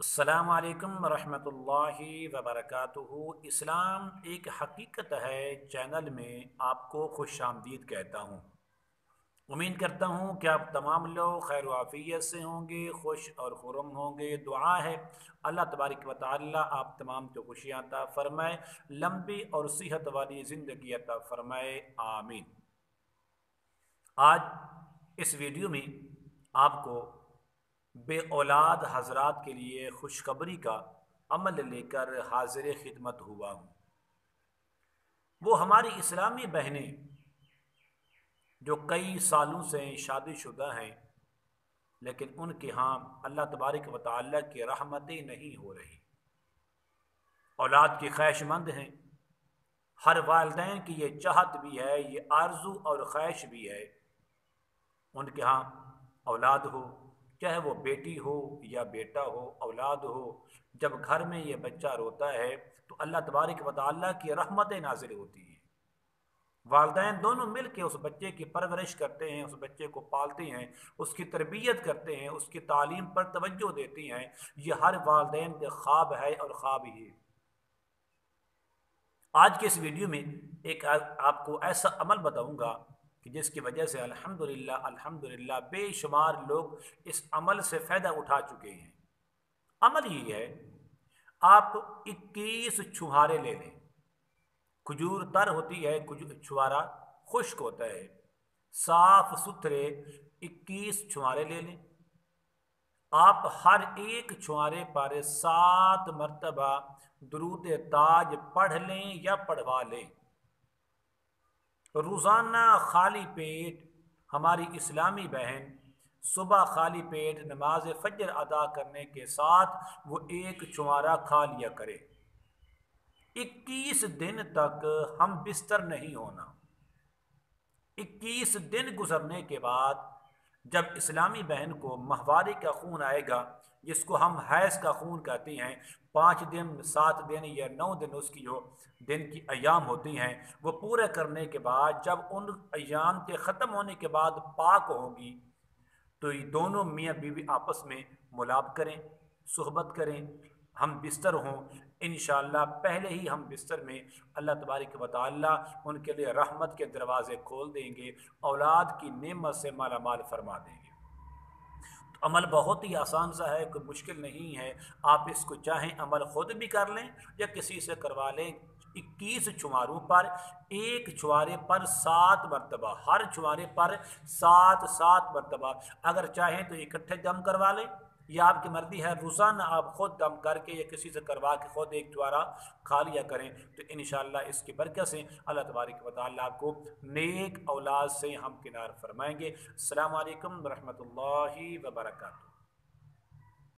अस्सलाम वालेकुम रहमतुल्लाहि वबरकातुहू। इस्लाम एक हकीकत है चैनल में आपको खुश आमदीद कहता हूँ। उम्मीद करता हूँ कि आप तमाम लोग खैर वाफ़ियत से होंगे, खुश और खुरम होंगे। दुआ है अल्लाह तबारक व तआला आप तमाम को खुशियाँ अता फ़रमाए, लंबी और सेहत वाली ज़िंदगी अता फ़रमाए, आमीन। आज इस वीडियो में आपको बे औलाद हजरात के लिए खुशखबरी का अमल लेकर हाजिर खिदमत हुआ हूँ। वो हमारी इस्लामी बहनें जो कई सालों से शादीशुदा हैं, लेकिन उनके यहाँ अल्लाह तबारक व तआला की रहमतें नहीं हो रही, औलाद की ख्वाहिशमंद हैं। हर वालिदैन की ये चाहत भी है, ये आरजू और ख्वाहिश भी है उनके यहाँ औलाद हो, चाहे वो बेटी हो या बेटा हो, औलाद हो। जब घर में ये बच्चा रोता है तो अल्लाह तबारक व तआला की रहमतें नाज़िल होती हैं। वालिदैन दोनों मिल के उस बच्चे की परवरिश करते हैं, उस बच्चे को पालते हैं, उसकी तरबियत करते हैं, उसकी तालीम पर तवज्जो देती हैं। ये हर वालिदैन के ख्वाब है और ख्वाब ही है। आज के इस वीडियो में एक आपको ऐसा अमल बताऊंगा कि जिसकी वजह से अल्हम्दुलिल्लाह अल्हम्दुलिल्लाह बेशुमार लोग इस अमल से फ़ायदा उठा चुके हैं। अमल ये है, आप 21 छुहारे ले लें। खजूर तर होती है, छुहारा खुश्क होता है, साफ सुथरे 21 छुहारे ले लें। आप हर एक छुहारे पर 7 मरतबा दुरूद ताज पढ़ लें या पढ़वा लें। रोज़ाना खाली पेट हमारी इस्लामी बहन सुबह खाली पेट नमाज फजर अदा करने के साथ वो एक छुहारा खा लिया करे। 21 दिन तक हम बिस्तर नहीं होना। 21 दिन गुजरने के बाद जब इस्लामी बहन को माहवारी का खून आएगा, जिसको हम हैज़ का खून कहते हैं, 5 दिन 7 दिन या 9 दिन उसकी जो दिन की अयाम होती हैं, वो पूरे करने के बाद जब उन अयाम के ख़त्म होने के बाद पाक होगी, तो ये दोनों मियाँ बीवी आपस में मुलाब करें, सुहबत करें, हम बिस्तर हों। इंशाअल्लाह पहले ही हम बिस्तर में अल्लाह तबारक व तआला उनके लिए रहमत के दरवाज़े खोल देंगे, औलाद की नेमत से माला माल फरमा देंगे। तो अमल बहुत ही आसान सा है, कोई मुश्किल नहीं है। आप इसको चाहें अमल ख़ुद भी कर लें या किसी से करवा लें। 21 छुहारों पर एक छुहारे पर 7 मरतबा, हर छुहारे पर 7 मरतबा। अगर चाहें तो इकट्ठे दम करवा लें, या आपकी मर्ज़ी है रोज़ाना आप ख़ुद दम करके या किसी से करवा के ख़ुद एक छुहारा खा लिया करें। तो इंशाअल्लाह इसकी बरकत से अल्लाह तबारक व तआला आपको नेक औलाद से हम किनार फरमाएंगे। अस्सलामु अलैकुम रहमतुल्लाहि व बरकातुहू।